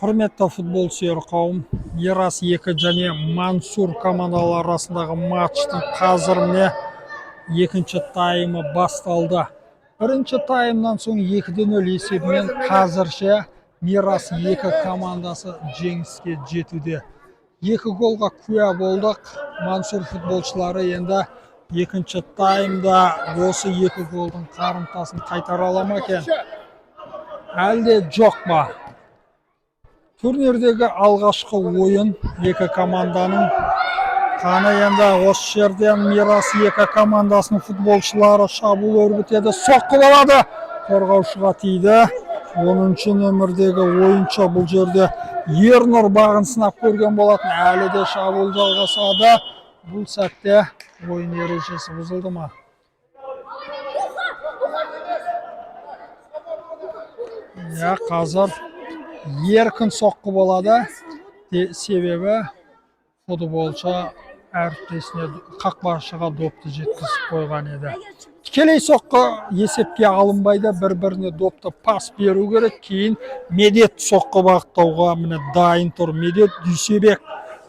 Құрметті футбол сүйер қауым, Мирас 2 және Мансур командалары арасындағы матчтың қазір міне екінші таймы басталды. Бірінші таймнан соң 2-0 есебімен қазірше Мирас 2 командасы жеңіске жетуде. 2 голға куә болдық. Мансур футболшылары енді екінші таймда осы 2 голдың қарымтасын қайтара ала ма екен? Әлде жоқ па? Турнирдегі алғашқы ойын 2 команданың қаны енді осы жерден Мирас 2 командасының футболшылары шабуыл өрбітеді. Соққы болады. Қорғаушыға тиді. 10-шы нөмірдегі ойыншы бұл жерде Ернұр бағын сынап көрген болатын. Әлі де шабуыл жалғасады. Бұл сәтте ойын ережесі бұзылды ма? Қазір еркін соққы болады, себебі футболшы әріптесіне қақпашыға допты жеткізіп қойған еді. Тікелей соққы есепке алынбайды, бір-біріне допты пас беру керек. Кейін Медет соққы бағыттауға міне дайын тұр. Медет Дүйсебек.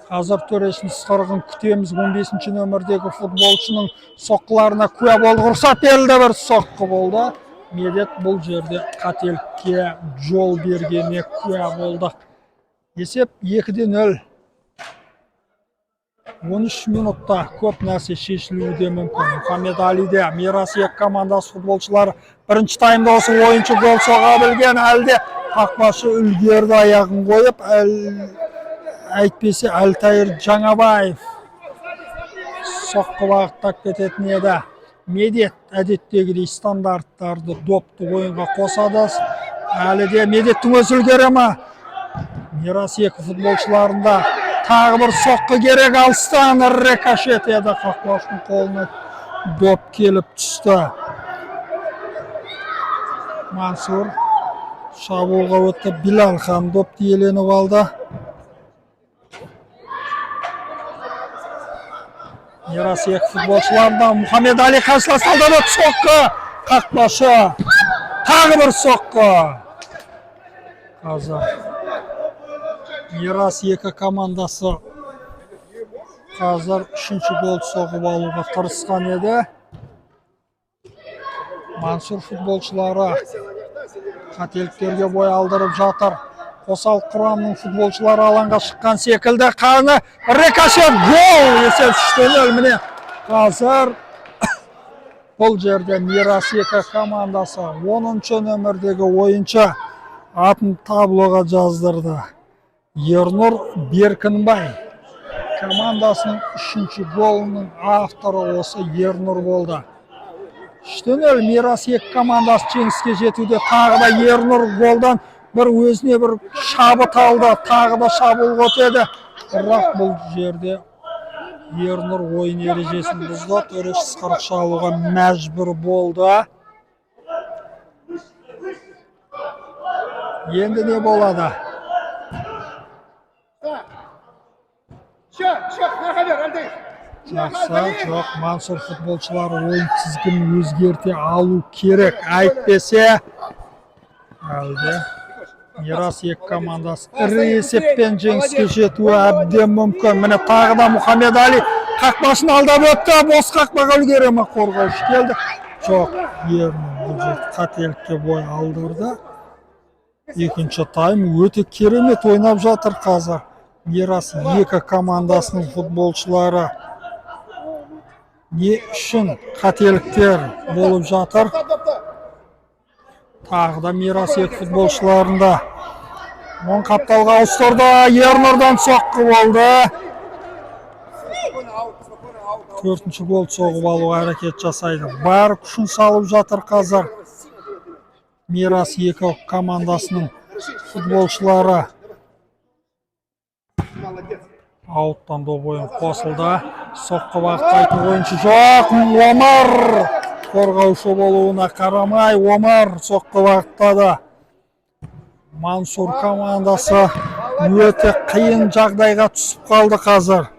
Қазір төрешінің ысқырығын күтеміз. 15-ші нөмірдегі футболшының соққыларына куә болды. Рұқсат берілді, бір соққы болды. Медет бұл жерде қателікке жол бергеніне куә болды. Есеп 2-0. 13 минутта көп нәрсе шешілуі де мүмкін. Мұхаммед Алиде Мирас 2 командасы футболшылары бірінші таймда осы ойыншы гол соға білген. Әлде қақпашы үлгерді аяғын қойып, әйтпесе Әлтайыр Жаңабаев соққы бағыттап кететін еді. Медет әдеттегідей стандарттарды допты ойынға қосады. Әлі де Медеттің өзі үлгере ма? Мирас 2 футболшыларында тағы бір соққы керек. Алыстан рикошет еді. Қақпашының қолына доп келіп түсті. Мансур шабуылға өтті. Билал хан допты иеленіп алды. Мирас 2 футболшыларында Мұхаммед Али қарсылас алды. Соққы қақпашы. Тағы бір соққы. Қазір Мирас 2 командасы қазір 3-ші гол соғып алуға тырысқан еді. Мансур футболшылары қателіктерге бой алдырып жатыр. Қосал құрамның футболшылары алаңға шыққан секілді. Қаны рикошет гол. Есеп 3-0. Міне қазір бұл жерде Мирас 2 командасы 10-шы нөмірдегі ойыншы атын таблоға жаздырды. Ернұр Беркінбай командасының 3-ші голының авторы осы Ернұр болды. 3-0 Мирас 2 командасы жеңіске жетуде. Тағы да Ернұр голдан бір өзіне бір шабыт алды. Тағы да шабуыл өтеді. Бірақ бұл жерде Ернұр ойын ережесін бұзды. Төреш ысқырық шалуға мәжбүр болды. Енді не болады? Жақсы, жоқ. Мансур футболшылары ойын тізгінін өзгерте алу керек. Әйтпесе, әлде Мирас 2 командасы ірі есеппен жеңіске жетуі әбден мүмкін. Міне тағы да Мұхаммед Али қақпасын алдап өтті. Бос қақпаға үлгере ме? Қорғаушы келді. Жоқ, Ернұр қателікке бой алдырды. Екінші тайм өте керемет ойнап жатыр қазір. Мирас 2 командасының футболшылары не үшін қателіктер болып жатыр? Тағы да Мирас 2 футболшыларында оң қапталға ауыстырды. Ернұрдан соққы болды. 4-ші гол соғып алуға әрекет жасайды. Бар күшін салып жатыр қазір Мирас 2 командасының футболшылары. Ауттан доп ойын қосылды. Соққы бағыттайтын ойыншы жоқ. Омар қорғаушы болуына қарамай Омар соққы бағыттады. Мансур командасы өте қиын жағдайға түсіп қалды қазір.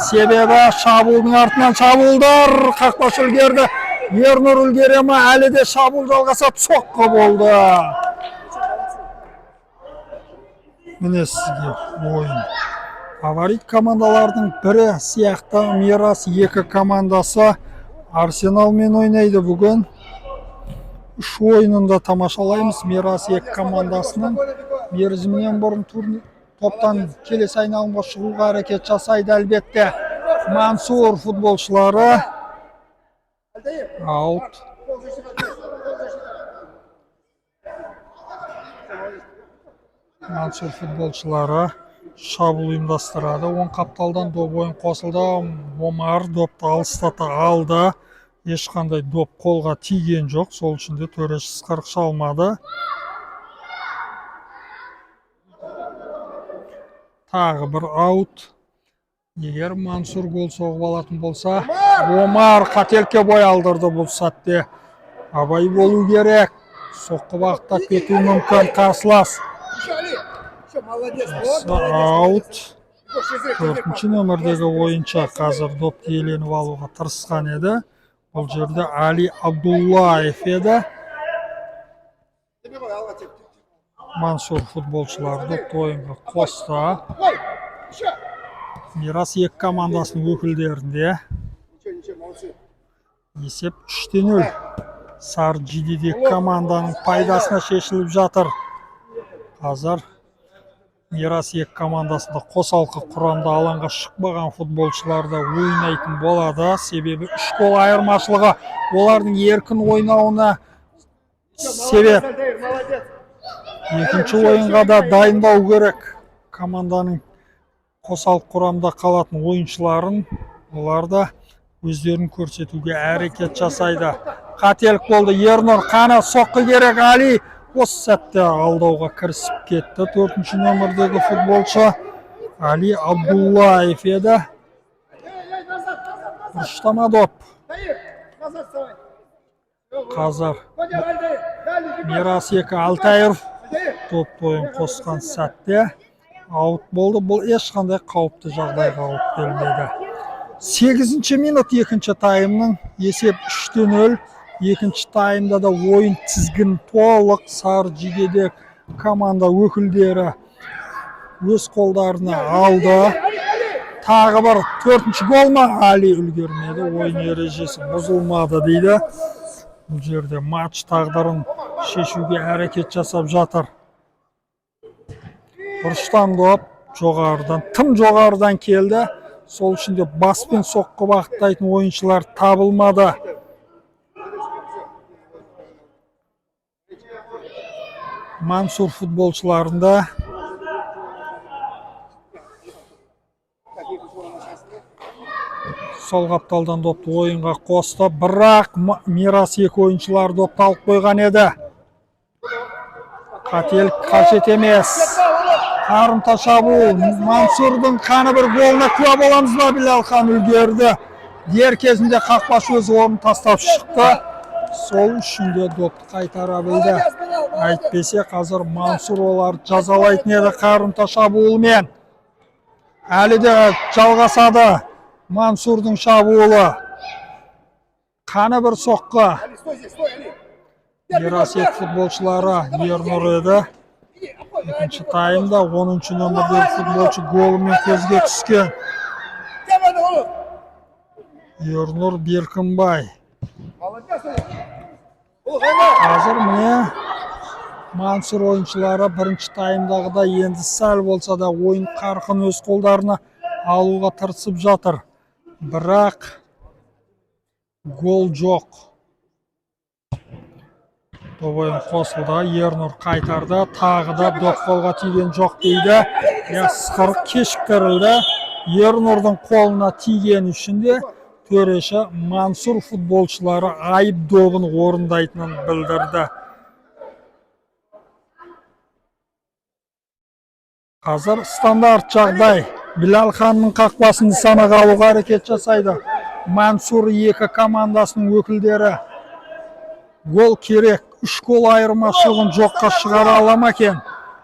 Себебі шабуылдың артынан шабуылдар. Қақпашы үлгерді. Ернұр үлгере ме? Әлі де шабуыл жалғасады. Соққы болды. Міне сізге ойын. Фаворит командалардың бірі сияқты Мирас екі командасы Арсеналмен ойнайды бүгін. Үш ойынында тамашалаймыз. Мирас екі командасының мерзімінен бұрын топтан келесі айналымға шығуға әрекет жасайды әлбетте. Мансур футболшылары аут. Мансур футболшылары шабуыл ұйымдастырады. Оң қапталдан доп ойын қосылды. Омар допты алыстата алды. Ешқандай доп қолға тиген жоқ. Сол үшін де төреші ысқырық шалмады. Тағы бір аут. Егер Мансур гол соғып алатын болса, Омар қателікке бой алдырды бұл сәтте. Абай болу керек. Соққы бағыттап кетуі мүмкін қарсылас. Аут. Төртінші нөмірдегі ойыншы қазір допты иеленіп алуға тырысқан еді. Бұл жерде Али Абдуллаев еді. Мансур футболшылар допты ойынға қосты. Мирас екі командасының өкілдерінде. Есеп 3-0. Саржидидегі команданың пайдасына шешіліп жатыр. Қазір Мирас екі командасында қосалқы құрамда алаңға шықпаған футболшыларда ойнайтын болады. Себебі 3 гол айырмашылығы олардың еркін ойнауына себеп. Екінші ойынға да дайындау керек. Команданың қосалқы құрамда қалатын ойыншыларын оларда өздерін көрсетуге әрекет жасайды. Қателік болды. Ернұр қана соққы керек. Али осы сәтте алдауға кірісіп кетті. Төртінші нөмірдегі футболшы Али Абдуллаев еді. Бұрыштама доп. Қазір Мирас екі Алтаев топ ойын қосқан сәтте аут болды. Бұл ешқандай қауіпті жағдайға алып келмеді. 8-ші минут екінші таймның есеп 3-0. Екінші таймда да ойын тізгін толық Саржидидегі команда өкілдері өз қолдарына алды. Тағы бір 4-ші гол ма? Али үлгермеді. Ойын ережесі бұзылмады дейді. Бұл жерде матч тағдырын шешуге әрекет жасап жатыр. Бұрыштан доп жоғарыдан, тым жоғарыдан келді. Сол үшін де баспен соққы бағыттайтын ойыншылар табылмады. Мансур футболшыларында сол қапталдан допты ойынға қосты. Бірақ Мирас екі ойыншылар допты алып қойған еді. Қателік қажет емес. Қарымта шабуыл. Мансурдың қаны бір голына куә боламыз ба? Білалхан үлгерді. Дер кезінде қақпашы өз орнын тастап шықты. Сол үшін де допты қайтара білді. Әйтпесе қазір Мансур олар жазалайтын еді қарымта шабуылмен. Әлі де жалғасады Мансурдың шабуылы. Қаны бір соққы. Мирас екі футболшылары Ернұр еді. Екінші таймда 10-ші нөмірдегі футболшы голымен көзге түскен. Ернұр Беркінбай. Қазір міне Мансур ойыншылары бірінші таймдағыда енді сәл болса да ойын қарқын өз қолдарына алуға тырысып жатыр. Бірақ гол жоқ. Доп ойын қосылды. Ернұр қайтарды. Тағы да доп қолға тиген жоқ дейді. Ысқырық кешіктірілді. Ернұрдың қолына тиген үшін де төреші Мансур футболшылары айып добын орындайтынын білдірді. Қазір стандарт жағдай. Білалханның қақпасын нысанаға алуға әрекет жасайды. Мансур екі командасының өкілдері. Гол керек. 3 гол айырмашылығын жоққа шығара ала ма екен?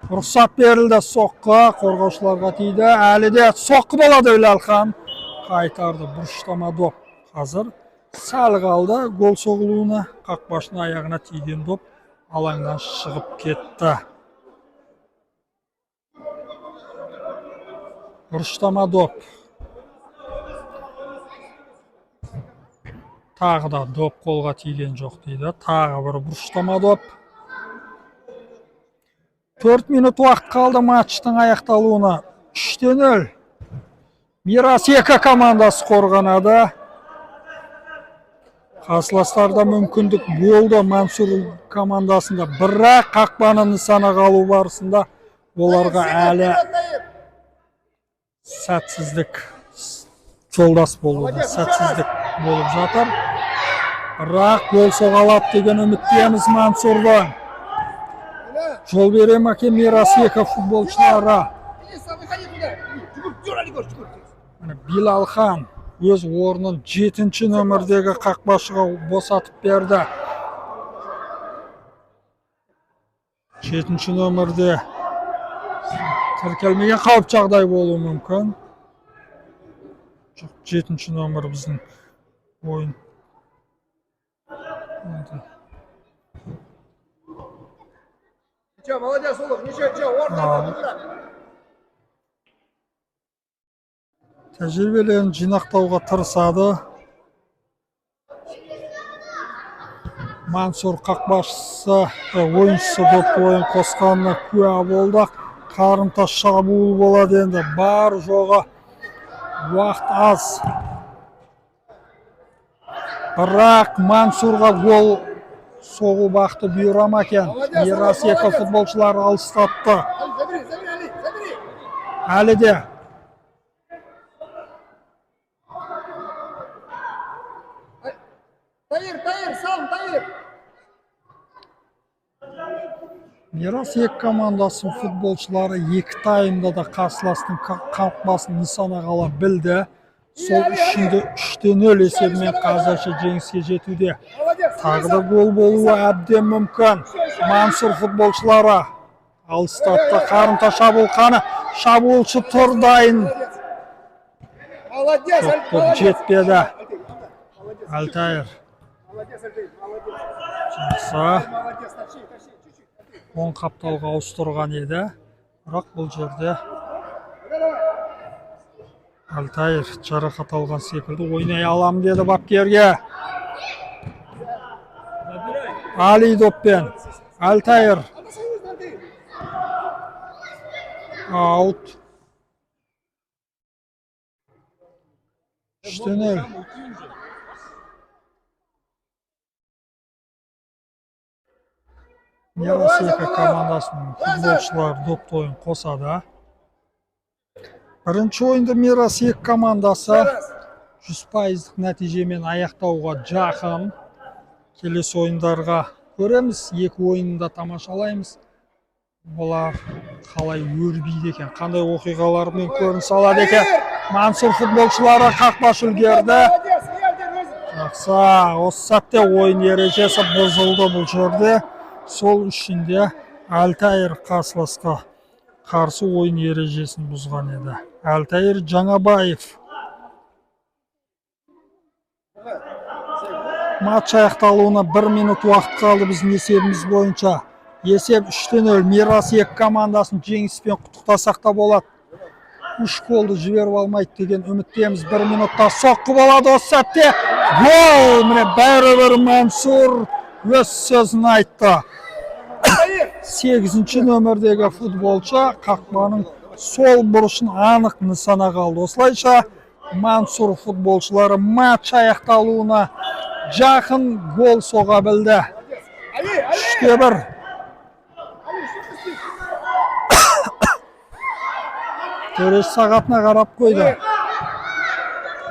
Рұқсат берілді. Соққы қорғаушыларға тиді. Әлі де соққы болады. Білалхан қайтарды. Бұрыштама доп. Қазір сәл қалды гол соғылуына. Қақпашының аяғына тиген доп алаңнан шығып кетті. Бұрыштама доп. Тағы да доп қолға тиген жоқ дейді. Тағы бір бұрыштама доп. 4 минут уақыт қалды матчтың аяқталуына. 3-0. Мирас 2 командасы қорғанады. Қарсыластарда мүмкіндік болды Мансур командасында, бірақ қақпаны нысанаға алу барысында оларға әлі сәтсіздік жолдас болуда, сәтсіздік болып жатыр. Бірақ гол соға алады деген үміттеміз Мансурдан. Жол бере ме екен Мирас 2 футболшылары. Билалхан өз орнын 7-ші нөмірдегі қақпашыға босатып берді. 7-ші нөмірде тіркелмеген қауіп жағдай болуы мүмкін. 7-ші нөмір біздің ойын. Молодец, Улов, ничего, орда. Тәжірибелерін жинақтауға тырысады. Мансур қақпашысы, ойыншысы допты ойын қосқанына куә болдық. Қарымта шабуыл болады енді. Бар жоғы уақыт аз. Бірақ Мансурға гол соғу бақты бұйырама екен. Мирас 2 футболшылар алыстатты. Әлі де. Тайыр, сам, Тайыр. Мирас 2 командасының футболшылары 2 таймда да қарсыластың қақпасын нысанаға ала білді. Сол үшінде 3-0 есебімен қазірше жеңіске жетуде. Тағы да гол болуы әбден мүмкін. Мансур футболшылары алыстатты. Қарымта шабуылқаны. Шабуылшы тұр дайын. Топ жетпеді. Алтайыр. Жақсы. Оң қапталға ауыстырған еді. Бірақ бұл жерде Алтайыр жарақат алған секілді. Ойнай алам деді бапкерге. Али доппен. Алтайыр. Аут. 3-0. Мирас 2 командасының футболшылары допты ойын қосады. Бірінші ойында Мирас 2 командасы 100% нәтижемен аяқтауға жақын. Келесі ойындарға көреміз, 2 ойында тамашалаймыз. Бұлар қалай өрбейді екен, қандай оқиғалармен көрініс алады екен. Мансур футболшылары қақпашы үлгерді. Жақсы, осы сәтте ойын ережесі бұзылды бұл жерде. Сол үшінде Алтайыр қарсыласқа қарсы ойын ережесін бұзған еді. Алтайыр Жаңабаев. Матч аяқталуына 1 минут уақыт қалды біздің есебіміз бойынша. Есеп 3-0. Мирас 2 командасын жеңіспен құттықтасақ та болады. 3 голды жіберіп алмайды деген үміттеміз. 1 минутта соққы болады осы сәтте. Гол! Міне бәрібір Мансур өз сөзін айтты. 8-ші нөмірдегі футболшы қақпаның сол бұрышын анық нысанаға алды. Осылайша Мансур футболшылары матч аяқталуына жақын гол соға білді. 3-1. Төреш сағатына қарап қойды.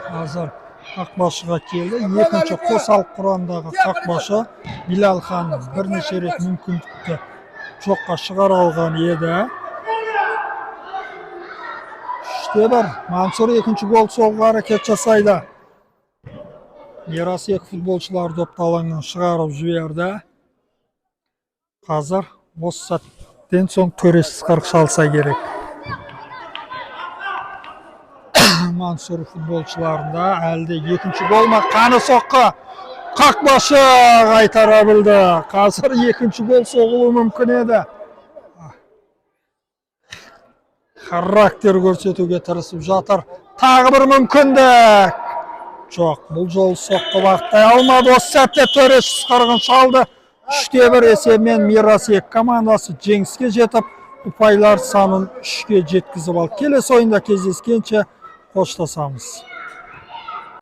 Қазір қақпашыға келді. Екінші қосалық құрамдағы қақпашы Билалхан бірнеше рет мүмкіндікті жоққа шығара алған еді. 3-1. Мансур екінші гол соғуға әрекет жасайды. Мирас 2 футболшылар допты алаңнан шығарып жіберді. Қазір осы сәттен соң төрешсіз қарқ шалса керек. Мансур футболшыларында әлде екінші гол ма? Қаны соққы. Қақпашы қайтара білді. Қазір екінші гол соғылуы мүмкін еді. характер көрсетуге тырысып жатыр. Тағы бір мүмкіндік. Жоқ, бұл жолы соққы бағыттай алмады. Осы сәтте Төреш ысқырығын шалды. 3-1 есебімен Мирас 2 командасы жеңіске жетіп, ұпайлар санын 3-ге жеткізіп алды. Келесі ойында кездескенше қоштасамыз.